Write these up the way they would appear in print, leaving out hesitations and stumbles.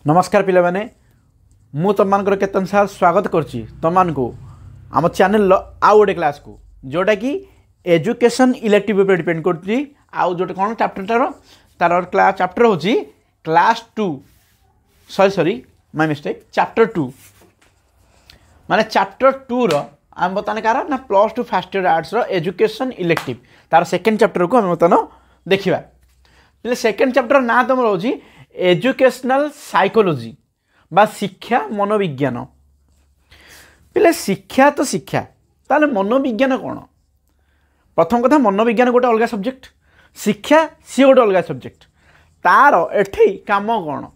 नमस्कार पिला माने मु तुमମାନଙ୍କର केतन सार स्वागत करछि तुमମାନଙ୍କୁ आम चैनल आउ गोटे क्लास को जोटा कि एजुकेशन इलेक्टिव ऊपर डिपेंड करछि आउ जोटे कोन चैप्टर तार क्लास चैप्टर होछि class 2 sorry my mistake chapter 2 माने चैप्टर 2 रो आम बताने कार ना प्लस 2 फर्स्ट ईयर आर्ट्स रो एजुकेशन इलेक्टिव तार सेकंड चैप्टर को हम बतानो देखिबा पहले सेकंड चैप्टर ना तमरो होछि एजुकेशनल साइकोलॉजी बा शिक्षा मनोविज्ञान पहले शिक्षा तो शिक्षा ताले मनोविज्ञान कौन प्रथम कथा मनोविज्ञान गोटे अलग सब्जेक्ट शिक्षा सी गोटे अलग सब्जेक्ट तार एठी काम कौन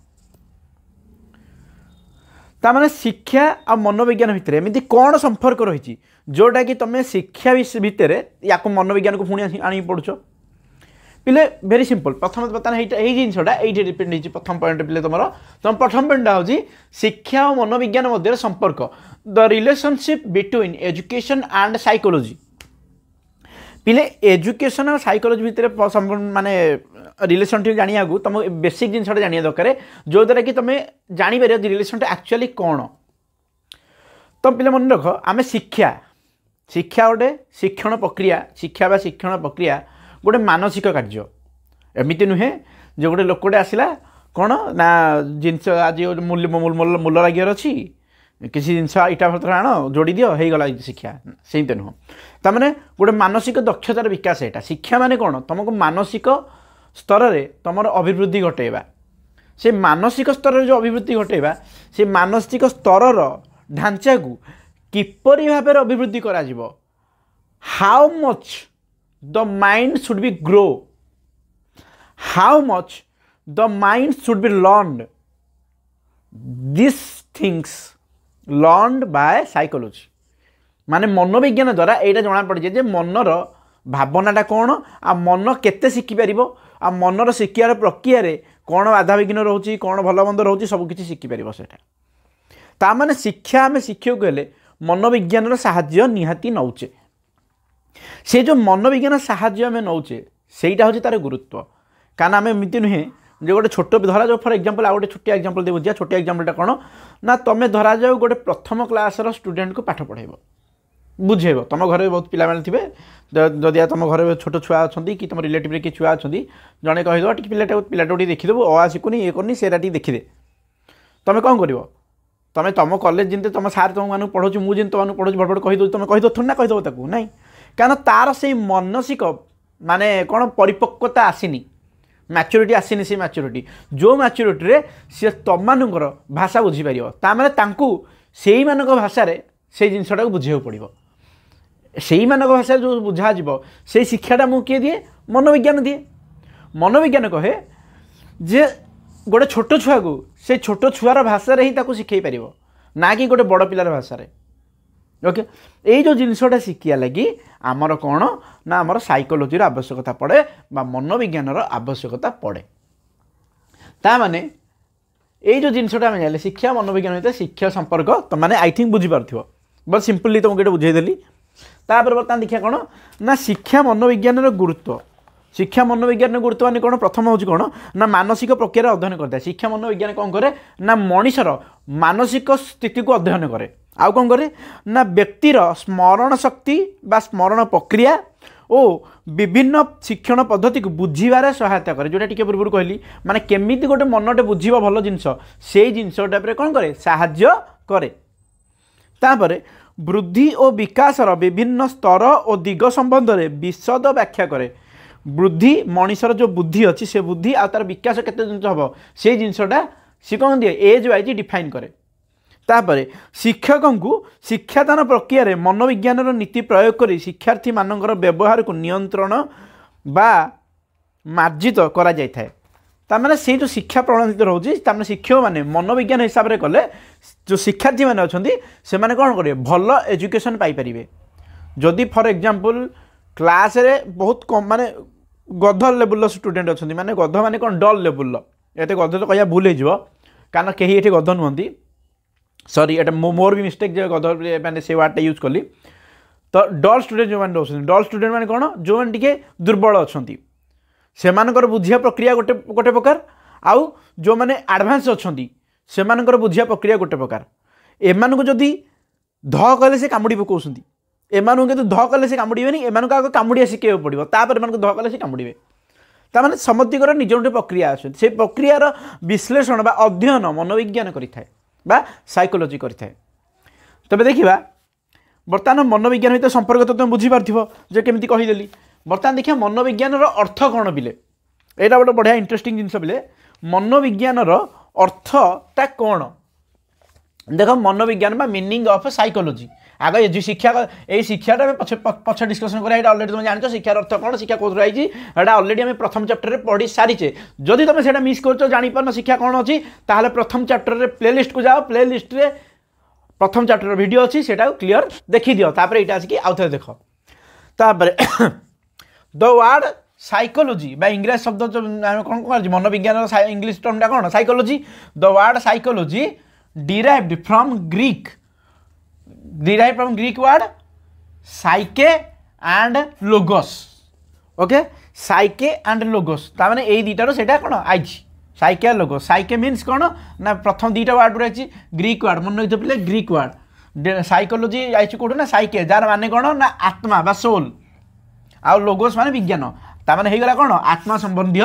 तामाने शिक्षा और मनोविज्ञान भितर एमती कौन संपर्क रही जोटा कि तुम शिक्षा भितर या मनोविज्ञान को पुणी आनी पड़ुछ पिले वेरी सिंपल प्रथम बताना यही जिनसा ये डिपेंड हो प्रथम पॉइंट पिले तुम प्रथम पॉइंट हूँ शिक्षा और मनोविज्ञान मध्य संपर्क the relationship between education and psychology पिले एजुकेशन और साइकोलॉजी भितर माने रिलेशनशिप जानिया तुम बेसिक जिनसा जानिया दरकार जो द्वारा कि तुम जापर रिलेशन एक्चुअली कौन तो पिले मन रख आम शिक्षा शिक्षा गोटे शिक्षण प्रक्रिया शिक्षा बा शिक्षण प्रक्रिया गोटे मानसिक कार्य एमती नुहे जो गोटे लोकटे आसला कौन ना जिनस आज मूल लगियार अच्छी किसी जिनस इटा भर आण जोड़ी दियो हो गला शिक्षा से नुह तमें गोटे मानसिक दक्षतार विकास है शिक्षा माने कौन तुमको मानसिक स्तर में तुम अभिवृद्धि घटेबा से मानसिक स्तर जो अभिवृद्धि घटेबा से मानसिक स्तर ढांचा को किपरि भाव अभिवृद्धि करा how much the mind should be grow, how much the mind should be learned, these things learned by psychology माने मनोविज्ञान द्वारा यहाँ जना पड़े जे मनर भावनाटा कौन आ मन केते शिखि पारिबो आ मनर शिक्षार प्रक्रिया रे कौन बाधा विघ्न रोचे कौन भल मंद रोचे सबकि शिखिपार सेटा ता माने शिक्षा आम शिक्षक हेले मनोविज्ञान साहाय्य निहाती नौचे से जो मनोविज्ञान साहाय्य आम नौचे सेटा हूँ तार गुरुत्व कारण आम एमती नुहे जो गोटे छोट धरा जाओ फॉर एग्जांपल आ गोटे छोटिया एग्जांपल दे बुझा छोटिया एग्जांपलटा कौन ना तुम धरा जाओ गोटे प्रथम क्लास स्टूडेंट को पाठ पढ़ेब बुझेब तुम घर बहुत पिला थे जदि तुम घर छोट छुआ अच्छा कि तुम रिलेटिव किए छुआ अच्छा जड़े कहीदेव टी पिलाटा देखीदेव अ शिखुनी ये करनी सेटा देखीदे तुम कौन कर तुम तुम कॉलेज जमी तुम सार तुम पढ़ाऊँ मुझे तुम पढ़ाऊँ बड़ बड़ कहीदे तुम कहीद थोड़ी ना कहीदेव ताकू ना कारण तार से मानसिक माने कौन परिपक्वता आसीनी मैच्योरिटी आसीनी से मैच्योरिटी जो मैच्योरिटी रे सी तुमମାନଙ୍କର भाषा बुझीपार ताने से भाषा से जिनसा बुझे पड़ो से भाषा जो बुझा से शिक्षाटा मुझे किए दिए मनोविज्ञान दिए मनोविज्ञान कहे जे गोटे छोट छुआ को से छोट छुआर भाषा ही शिखई पार ना कि गोटे बड़ पिलार भाषा ओके ये जो जिनसटा शिखिया लगी आमर कौन ना आमर साइकोलॉजी आवश्यकता पड़े बा मनोविज्ञान आवश्यकता पड़े ता माने ये जो जिनसटा आम जाने शिक्षा मनोविज्ञान भितर शिक्षा संपर्क तुम मैंने आई थिंक बुझीपार बस सिंपली तुमको ये बुझेदेली तापर बर्तमान देखिए कौन ना शिक्षा मनोविज्ञान गुरुत्व शिक्षा मनोविज्ञान गुरुत्व मान कौन प्रथम हूँ कौन ना मानसिक प्रक्रिया अध्ययन करता है शिक्षा मनोविज्ञान कौन करे ना मनीषर मानसिक स्थिति को अध्ययन करे आउ कौन करे ना व्यक्तिर स्मरण शक्ति बा स्मरण प्रक्रिया और विभिन्न शिक्षण पद्धति को बुझीबार सहायता करे जोटा टिके पूर्व कहली माने केमिति गोटे मनटे बुझीबो भल जिनस से जिनस टाइप कौन करे साहाय्य करे तापरे वृद्धि और विकासर विभिन्न स्तर और दिग संबंध में विशद व्याख्या करे वृद्धि मनीषर जो बुद्धि अच्छी से बुद्धि आ तार विकास केते जिनस हम से जिनसटा सी कौन दिए एज वाइज डिफाइन करे तापर शिक्षकों को शिक्षादान प्रक्रिया रे मनोविज्ञान नीति प्रयोग कर शिक्षार्थी मानकर व्यवहार को नियंत्रण बा मार्जित करा जाय थाए तार से जो शिक्षा प्रणाली रोचे तार शिक्षक मैंने मनोविज्ञान हिसाब से कले जो शिक्षार्थी मैंने अच्छा से मैंने कौन करेंगे भल एजुकेशन पाइपर जदि फॉर एग्जांपल क्लास रे बहुत कम माने गध लेवल स्टूडेंट अच्छा माने गध माने कौन डल लेवल ये गध तो कह भूल हो कारण कहीं ये गध नुहति सॉरी एटा मोर भी मिस्टेक जो गध मैंने से वार्डटा यूज कली तो डल स्टूडेंट जो मैंने रोचे डल स्टूडेंट मैंने कौन जो मैंने टिके दुर्बल अच्छा से बुझिया प्रक्रिया गोटे गोटे प्रकार आउ जो मैंने एडवांस अच्छा सेमानकर बुझिया प्रक्रिया गोटे प्रकार एमानकु जदि ध कले से कामुड़ी पकाउछंती एमानकु किंतु ध कले से कामुड़ीबेनी एमानकु आगे कामुड़िया शिखेबो पड़िबो तापर एमानकु ध कले से कामुड़ीबे तामाने समतिकर निज गोटे प्रक्रिया आछे से प्रक्रियार विश्लेषण बा अध्ययन मनोविज्ञान करिथाय बा साइकोलॉजी करिथाय तबे देखिबा बर्तमान मनोविज्ञान सहित संपर्क तो तुम बुझी पार्थिबो जे केमिति कहिदेली बर्तमान देखिया मनोविज्ञान अर्थ कौन बिले यहाँ गोटे बढ़िया इंटरेस्टिंग जिनस बिले मनोविज्ञान अर्थटा कौन देख मनोविज्ञान मीनिंग ऑफ साइकोलॉजी आग ये शिक्षा ये शिक्षाटा पछ डिस्कसन करा अलरेडी तुम जान शिक्षार अर्थ कौन शिक्षा कौन रही अलरेडी आम प्रथम चैप्टर में पढ़ी सारीचे जदि तुम से मिस कर जापर शिक्षा कौन अच्छी ताहले प्रथम चैप्टर में प्लेलिस्ट को जाओ प्लेलिस्ट रे प्रथम चैप्टर वीडियो अच्छी से क्लीयर देखी दियो तापर यहाँ आसिक आउ थे देख तापर द वर्ड साइकोलॉजी बा इंग्लिश शब्द कौन कौन मनोविज्ञान इंग्लिश टर्मटा कौन psychology the word psychology derived from Greek word psyche and logos okay psyche and logos तामाने एई दीटारो सेटा कोन आइछि साइके लोगोस साइके मीन्स कोन ना प्रथम दीटा वर्ड रहिछि ग्रीक वर्ड मन रखितो पिले ग्रीक वर्ड साइकोलॉजी आइछि कोठो ना साइके जार माने कोन ना आत्मा बा सोल आ लोगोस माने विज्ञान तामाने हेगला कोन आत्मा संबंधी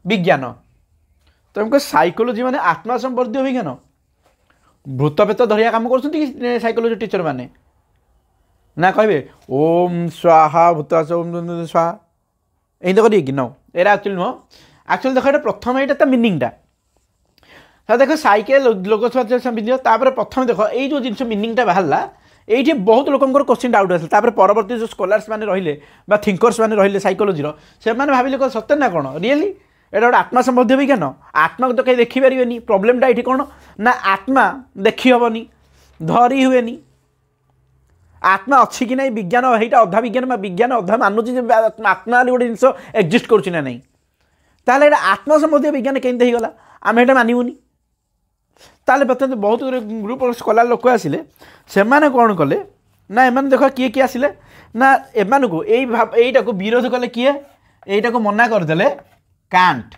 विज्ञान तुमको साइकोलॉजी माने आत्मा संबंधी विज्ञान भूत पेत धरिया काम कर साइकोलॉजी टीचर माने ना कहे ओम स्वाहा भूत ओम स्वाहा यही तो करिए कि नो एरा एक्चुअली नुह एक्चुअली देख ये प्रथम यहाँ मिनिंगटा देख साइके लोगों प्रथम देख ये जो जिन मिनिंगटा बाहर ये बहुत लोकर क्वेश्चन डाउट आसा परवर्ती जो स्कॉलर्स मैंने रहिले थिंकर्स मैंने रहिले साइकोलॉजी से भाविले सत्य ना कौन रियली एटा गोटे आत्मा संबंधी विज्ञान आत्मा को तो कहीं देखिपारे प्रोब्लेमटा ये कौन ना आत्मा देखी हेनी धरी हुए आत्मा अच्छी कि नहीं विज्ञान यहाँ अधा विज्ञान विज्ञान अधा मानुची आत्मा गोटे जिनस एक्जिस्ट करुँच ना ताहले एटा आत्मा संबंधी विज्ञान केमती होगला आम एटा मानबुनी ताहले बता बहुत ग्रुप स्कॉलर लोक आसिले से कौन कले ना एम देख किए किए आसिले ना एम को यहीटा को विरोध कले किए यहीटा को मना करदे कांट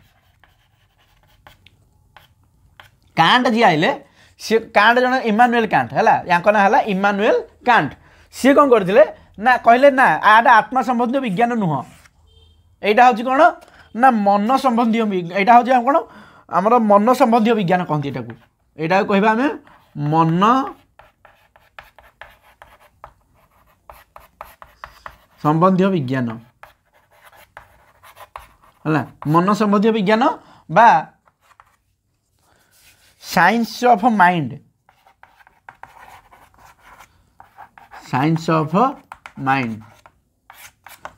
कांट जी आइले सी कांट जन इमानुएल कांट है या ना है इमानुएल कांट सी कौन करते ना कहले ना आटा आत्मा संबंधी विज्ञान नुह यहाँ हूँ कौन ना मन संबंधी यहाँ हूँ कौन आमर मन संबंधी विज्ञान कहते यहाँ को कहवा आम मन संबंधी विज्ञान है मन संबंधी विज्ञान बा साइंस ऑफ माइंड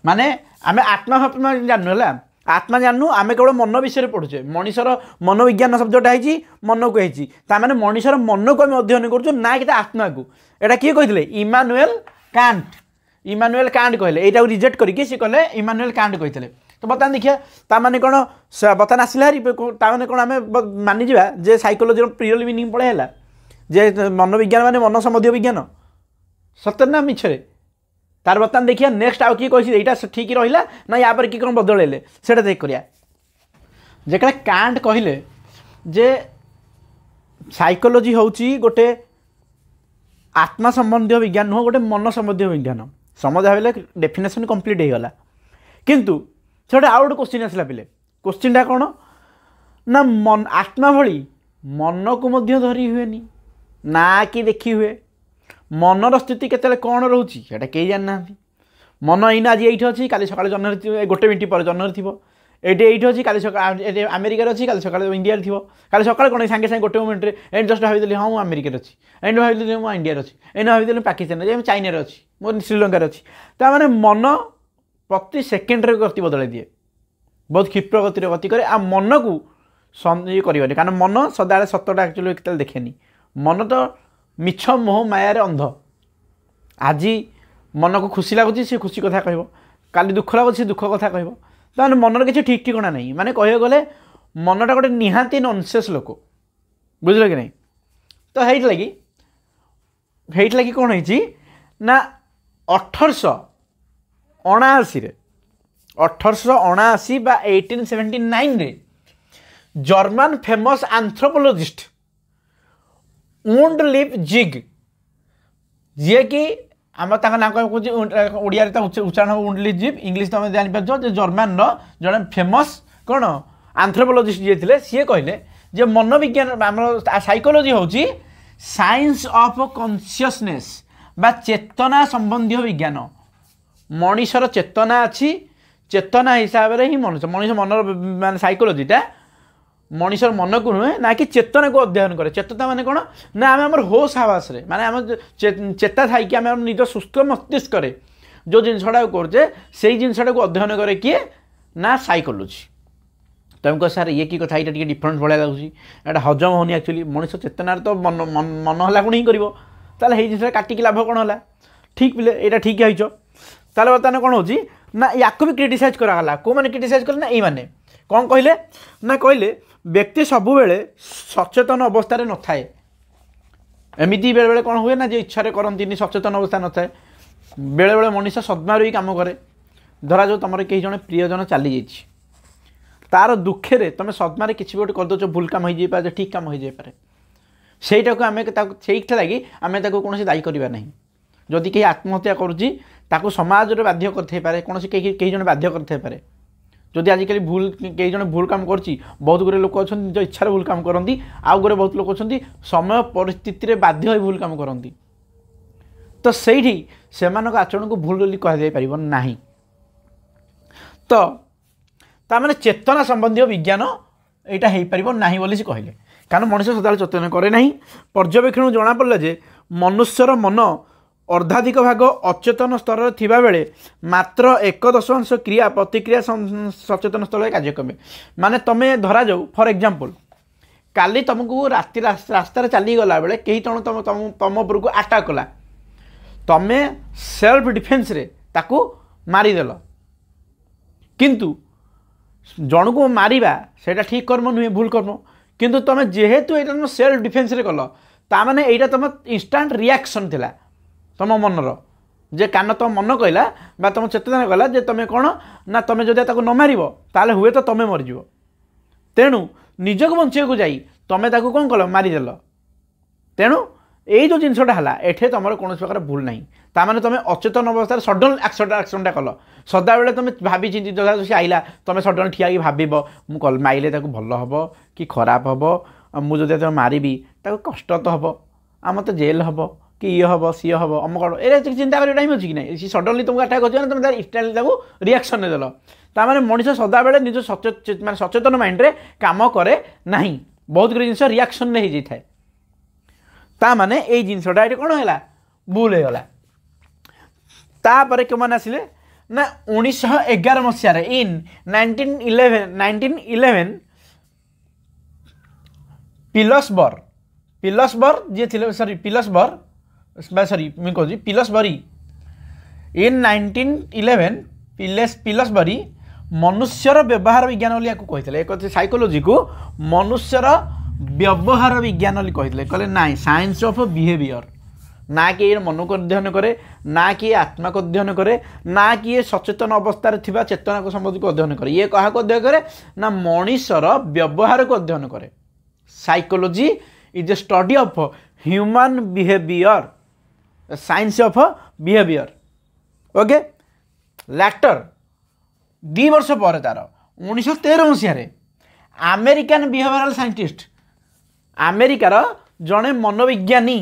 माने आम आत्मा जानू है आत्मा जानू आम केवल मन विषय पढ़ुचे मनीषर मनोविज्ञान शब्दटा है मन को है मनीषर मन को आम अध्ययन करूँ ना कि आत्मा को एटा किए कहते इमानुएल कांट कहले यहाँ रिजेक्ट करके सी कहले इमानुएल कांट कहते तो बर्तमान देखिए ताने कौन बर्तमान आसला ताने कौन आम मानिजा जे साइकोलॉजी रियल मीनिंग पढ़े जे मनोविज्ञान माने मन संबंधी विज्ञान सत्य ना मिछरे तार बर्तमान देखिए नेक्स्ट आउ किए कही यहाँ ठीक रहा ना या पर कि कौन बदलैले से देख करिया जेकड़ा कांट कहले जे साइकोलॉजी होची गोटे आत्मा संबंधी विज्ञान नुह गोटे मन संबंधी विज्ञान समझ भाविले डेफिनेशन कंप्लीट हो गला किंतु से आउ गोटे क्वेश्चन आसला पिले क्वेश्चनटा कौन ना मन आत्मा भली मन को मध्य धरी हुए ना कि देखी हुए मनर स्थिति केते कौन रोचे कई जाना मन एना आज ये अच्छी काली सकाल जन्म गोटे मिनट पर जन्म थी ये अच्छी काली सकाल अमेरिकार अच्छी काली सकाल इंडिया थी काली सकाल कौन सागे सागे गोटे मोमेंट एंड जस्ट भाई हाँ मुझे अमेरिकार अच्छी एंड भाई मुझे इंडिया अच्छी एंड भाई पाकिस्तान चाइना अच्छी मोर श्रीलंकार अच्छी ताने मन प्रति सेकेंड गति बदल दिए बहुत क्षिप्र गति गति करे आ मन को ये कर कारण मन सदा सतटा एक्चुअली केते देखेनी मन तो मिछ मोह मायार अंध आज मन को खुशी लगुच सी खुशी कथा कह काली दुख लगुच दुख कथा कह ताने मनर किसी ठीक ठिकाना नहीं माने कह गले मनटा गोटे निहाती नॉनसेंस लोक बुझल कि नहीं तो हेट लगी कौन है ना 1879 बा 1879 रे German famous anthropologist Wundt Leipzig जी कि आम ना कह ओडिया उच्चारण हम उंड लिव जिग इंग्लीश तुम जापर जर्मान जड़े फेमस कौन आंथ्रोपोलोजिस्ट जी थे सी कहले जे मनोविज्ञान आम साइकोलोजी हूँ साइंस ऑफ कॉन्शियसनेस बा चेतना संबंधी विज्ञान मनीषर चेतना अच्छी चेतना हिसाब से ही मनुष्य मनीष मनर मान साइकोलोजीटा मनीषर मन को नुहे ना कि चेतना को अध्ययन करे चेतना माने कौन ना आम आम होश आवास माने आम चेता थी आम निज सुस्थ मस्तिष्क जो जिनसा करे से जिनसा को अध्ययन करे किए ना साइकोलोजी तुम कह सार ये कि कथा ये डिफरेन्स भाया लगुच हजम होनी एक्चुअली मनीष चेतनार तो मन मन है कौन ही कर जिन काटिकी लाभ कौन है ठीक पिले यहाँ ठीक है ताल बर्तमान कौन हो ना या भी क्रिटिसाइज कराला कौ मैंने क्रिटिसाइज कले ना ये मैंने कौन कहले ना कहले व्यक्ति सबु बेले सचेतन अवस्था न थाए एमती बेले बेले कौन हुए ना जो इच्छा करती सचेतन अवस्था न थाए बेले बेले मनीष सद्मार ही कम करे धरा जो तुम कई जन प्रियजन चली जाइए तार दुखे रे तुम सद्मार किसी गोटे करदे भूल काम हो जाए ठीक काम हो जाए सेटा को आम से लगी आम कौन दायी करवा ना जदि कहीं आत्महत्या करुच्ची समाज में बाध्य करते कौन कई जन बाध्य करते जदि आजिकल भूल कई जन भूल काम करची बहुत गुरे लोक अच्छा निज इच्छा भूल काम करती आउ गुरे बहुत लोक अच्छा समय परिस्थिति बाध्य हो भूल काम करती तो सही से आचरण को भूल बोली कह ना तो ताने चेतना संबंधी विज्ञान यहाँ हो पार ना बोली से कहले कारण मनुष्य सदा चेतन करे ना पर्यवेक्षण जना पड़ा जे मनुष्यर मन अर्धाधिक भाग अचेतन स्तर थिबा बेले मात्र 1% क्रिया प्रतिक्रिया सचेतन स्तर कार्य करे माने तमें धरा जाऊ फॉर एग्जांपल काली तुमको राति रास्तार चली गला बेले कहीं जन तुम उपर को अटैक कला तमें सेल्फ डिफेन्स रे ताकू मारिदेल किंतु जन को मारिबा सेटा ठीक कर्म नुहे भूल कर्म किंतु तुम जेहेतु ये तुम सेल्फ डिफेन्स रे कल ताने यहाँ तुम इंस्टांट रिएक्शन थिला तुम मनर जे कान तुम मन कहला बा तुम चेतना कहला जे तुम कौन ना तुम जब न मार ताले हुए तो तुम मरीज तेणु निजक बंचा को जाई तुम कौन कल मारिदेल तेणु यही जो जिनसा है एठे तुम कौन प्रकार भूल ना ताने तुम अचेतन अवस्था सडन एक्शनटा कल सदा बेले तुम भाभी चिंती जो सी आइला तुम सडन ठिया भाव माइले भल हम कि खराब हम मुझे जो मारिबी कष्ट तो हम आ मत जेल हम कि ये हम सी हम अमक ए चिंता कर टाइम अच्छी कि ना सडनली तुमको अटैक कर तुम इन्स्टांटली रिएक्शन देदेल ताने मनीष सदा बेले निज सचेतन माइंड रे काम करे ना बहुत गुड जिन रिएक्शन हो जाए ताने ये जिनसा ये कौन है भूल होगला तापर कौन आसिले ना 1911 मसीह इन 1911 पिलसबर जी थे सॉरी पिलसबर सॉरी मैं कहूँ पिलसबरी इन 1911 पिलसबरी मनुष्यर व्यवहार विज्ञान बोली कहते एक साइकोलोजी को मनुष्यर व्यवहार विज्ञान कहते कहले ना साइंस ऑफ बिहेवियर ना कि ये मन को अध्ययन करे ना कि आत्मा को अध्ययन करे ना कि ये सचेतन अवस्था थिबा चेतना को संबंधी को अध्ययन करे ये क्या अध्ययन करे ना मनीषर व्यवहार को अध्ययन करे psychology is a study of human behaviour science of behaviour okay later 2 वर्ष पर तार 1913 मसीह अमेरिकन बिहेवियरल साइंटिस्ट अमेरिकार जड़े मनोविज्ञानी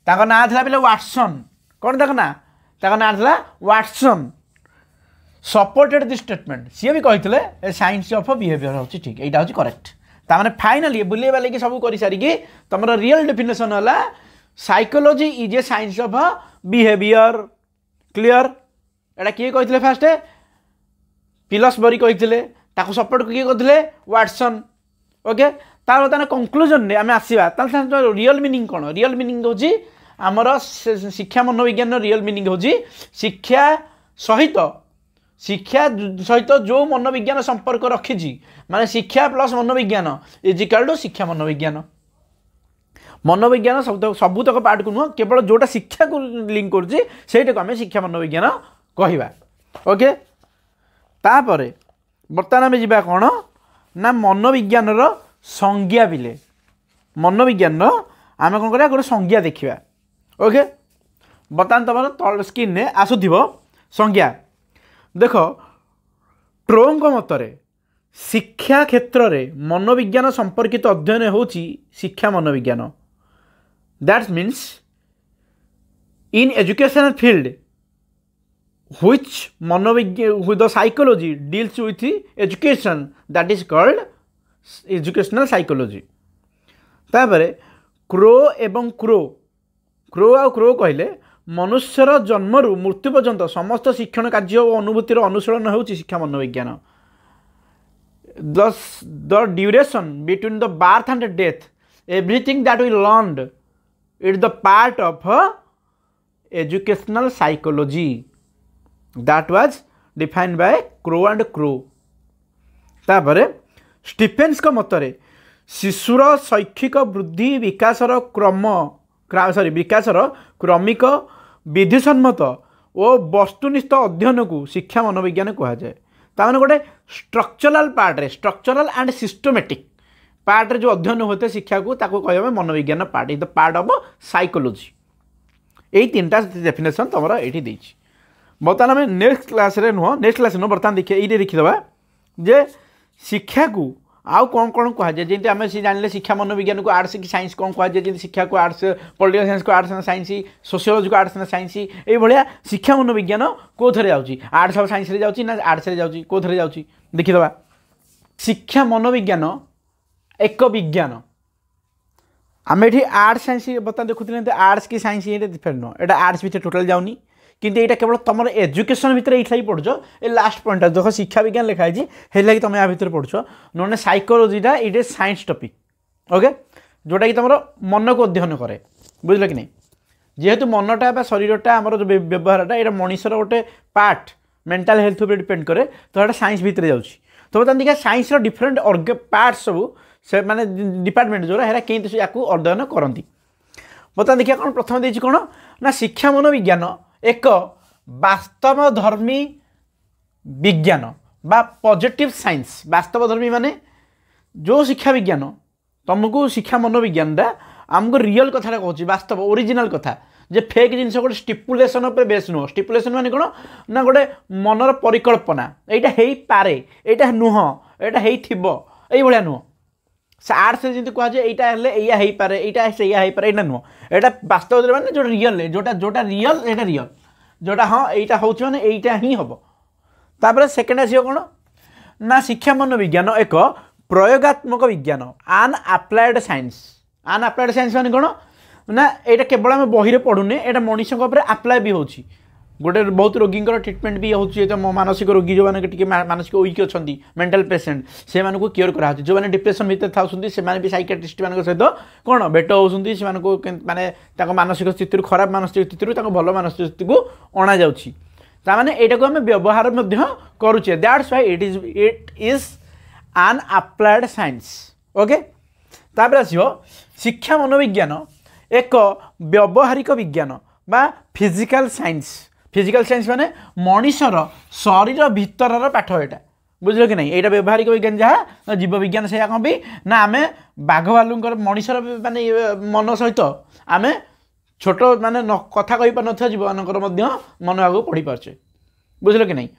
ताका ना था पे वाटसन कौन तक ना था Watson supported this statement C भी कहते साइंस ऑफ बिहेवियर हूँ ठीक यहाँ हूँ करेक्ट ताने फाइनाली बुले बाले सब कर सारिकी तुम रियल डेफिनेशन है psychology is A science of behaviour clear एटा किए कहते फास्ट पिलसबरी कहते सपोर्ट किए करते वाटसन ओके तार बर्तमान कंक्लूजन रे आम आसवा रियल मीनिंग कौन रियल मीनिंग हूँ आमर शिक्षा मनोविज्ञान रियल मीनिंग हूँ शिक्षा सहित जो मनोविज्ञान संपर्क रखी माने शिक्षा प्लस मनोविज्ञान इज इक्वल टू शिक्षा मनोविज्ञान मनोविज्ञान सबुतक पार्ट को नुह केवल जोटा शिक्षा को लिंक कर आम शिक्षा मनोविज्ञान कहवा ओके तापर बर्तमान आम जा कौन ना मनोविज्ञान संज्ञा बिले मनोविज्ञान आम कौन करा गोटे संज्ञा देखा ओके बर्तमान तुम तल स्क्रीन में आसुव संज्ञा देख ट्रोंक मतरे शिक्षा क्षेत्र में मनोविज्ञान संपर्कित अध्ययन होची शिक्षा मनोविज्ञान that means in educational field which मनोविज्ञान the psychology deals with education that is called educational psychology तापर क्रो एवं क्रो आ क्रो कहले मनुष्यर जन्मरू मृत्यु पर्यंत समस्त शिक्षण कार्य और अनुभूतिर अनुसरण होची शिक्षा मनोविज्ञान the duration between the birth and death everything that we learned is the part of educational psychology that was defined by Crow and Crow तापर स्टीफेन्स का मतरे शिशुर शैक्षिक वृद्धि विकासर विकासर क्रमिक विधिसम्मत और वस्तुनिष्ठ अध्ययन को शिक्षा मनोविज्ञान कहा जाए ताने गोटे स्ट्रक्चरल एंड सिस्टमेटिक पार्ट रे जो अध्ययन होते शिक्षा को ताको कहबे मनोविज्ञान part is the part of psychology यही तीनटा डेफिनेशन तुम ये बर्तमान आम नेक्स्ट क्लास बर्तमान देखिए ये लिखिदेवा जे शिक्षा को आउ कौन कौन कहुए जमी आम सी जान शिक्षा मनोविज्ञान को आर्ट्स की साइंस कौन कहुए जमी शिक्षा को आर्ट्स पॉलिटिकल साइंस को आर्ट्स एंड साइंस सोशियोलॉजी को आर्ट्स एंड साइंस ये भाया शिक्षा मनोविज्ञान कौन जाऊँगी आर्ट्स और साइंस जाऊँगी ना आर्ट्स जाऊँगी कौन जाऊँगी देखीदे शिक्षा मनोविज्ञान एक विज्ञान आम ये आर्ट्स साइंस बता देखुते आर्ट्स की साइंस ये डिफरेंट नुह ये आर्ट्स भितर टोटाल जाऊनी किंतु यहाँ केवल तुम एजुकेशन भितर ये पढ़ुच ये लास्ट पॉइंट देख शिक्षा विज्ञान लिखाई है तुम या भितर पढ़ुच नोने साइकोलॉजीटा it is science topic okay जोटा कि तुम मन को अध्ययन करे बुझल कि नहीं जेहेतु मनटा शरीरटा आम जो व्यवहारटा ये मनीषर गोटे पार्ट मेंटल हेल्थ उपर डिपेंड करे तो यहाँ साइंस भितर जाऊँगी तो बता देखिए साइंस डिफरेंट पार्ट सब से माने डिपार्टमेंट जो है कहीं या अध्ययन करती बता देखिए कौन प्रथम देती कौन ना शिक्षा मनोविज्ञान एक वास्तवधर्मी विज्ञान बा पॉजिटिव साइंस वास्तवधर्मी माने जो शिक्षा विज्ञान तुमको शिक्षा मनोविज्ञान आमको रियल कथा कहूँ वास्तव ओरिजिनल कथा जे फेक जिनस गोटे स्टिपुलेसन उपर बेस नुह स्टिपुलेसन माने कौन ना गोटे मनर परिकल्पना यहाँ हो पारे यहाँ नुह यहाँ हो नुह आर्ट्स जमी कहुए यहाँ हो पारे यहाँ से यहाँ नुह यहाँ वास्तव माने जो रियल जोटा रियल यहाँ रियल जोटा हाँ यहाँ हूँ मैंने यहाँ ही हम तापर सेकेंड आस कौन ना शिक्षा मनोविज्ञान एक प्रयोगात्मक विज्ञान आन अप्लाइड साइंस माने कौन ना यहाँ केवल आम बही पढ़ुने यहाँ मनीष आप्लाय भी हो गोटे बहुत रोगी ट्रिटमेंट भी हो मानसिक रोगी जो मैंने मानसिक वीक अच्छा मेंटल पेसेंट से क्योर कराऊँ जो मैंने डिप्रेशन भितर था भी साइकियाट्रिस्ट मान सहित कौन भेट होती मानने मानसिक स्थिति खराब मानसिक स्थिति भल मानसिक स्थिति को अणा जाने यहाँ को आम व्यवहार करुचे दैट्स व्हाई इट इज आन अप्लाइड साइंस ओके तापर आसो शिक्षा मनोविज्ञान एक व्यवहारिक विज्ञान बा फिजिकल साइंस माने मनीषर शरीर भितर पाठ यहाँ बुझल कि नहीं यहाँ व्यवहारिक विज्ञान जहाँ जीव विज्ञान से कौन भी ना आम बाघ भालुंर मनीषर माने मन सहित आम छोट माने कथा कही पार न जीव मानकर मन आगे पढ़ी पार्चे बुझल कि नहीं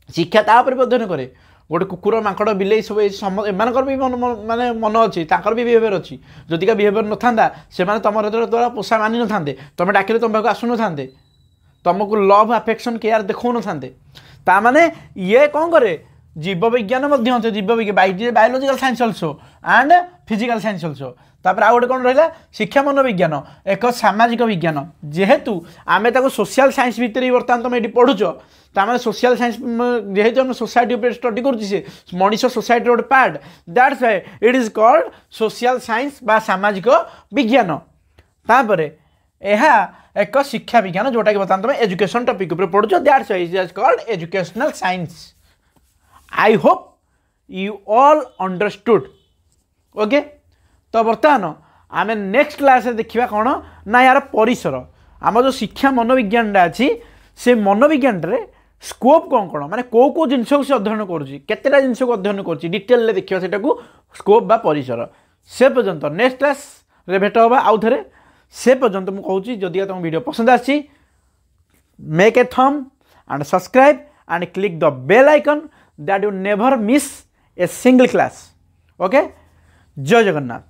शिक्षा तापर भी अध्ययन करे गोटे कुकुर माकड़ बिले सब एमर भी माने मन अच्छी ताकर भी बिहेवियर अच्छी जदिका बिहेवियर न था से तुम द्वारा पोषा मानि न था तुम डाकिले तुम पाक आसु न था तुमको लव अफेक्शन केयर देखो न था माने ये कौन करे जीव विज्ञान जीव विज्ञान biological science also and physical science also तापर आ गोटे कौन रहा शिक्षा मनोविज्ञान एक सामाजिक विज्ञान जेहेतु आम सोशल साइंस भितर बर्तमान तुम ये पढ़ुच तामें सोशल साइंस जेहेतु हम सोसाइटी स्टडी करुचे मनीष सोसाइटी गोटे part that's why it is called social science बा सामाजिक विज्ञान तापर यह एक शिक्षा विज्ञान जोटा कि बता तुम एजुकेशन टॉपिक ऊपर पढ़ुच that's why it is called educational science I hope you all understood okay तो बर्तमान आम नेक्स्ट क्लास देखा कौन ना यार परिसर आम जो शिक्षा मनोविज्ञान अच्छी से मनोविज्ञान रे स्कोप कौन कौन माने को जिनस को अध्ययन करेटा जिनस को अध्ययन कर डिटेल देखिए सेटा को स्कोप बा परिसर से पर्यंत नेक्स्ट क्लास रे भेट हवा आउ थे से पर्यंत मुझे कहूँ जदि तुम वीडियो पसंद आसी make a thumb and subscribe and click the bell icon that you never miss a single class. Okay, जय जगन्नाथ।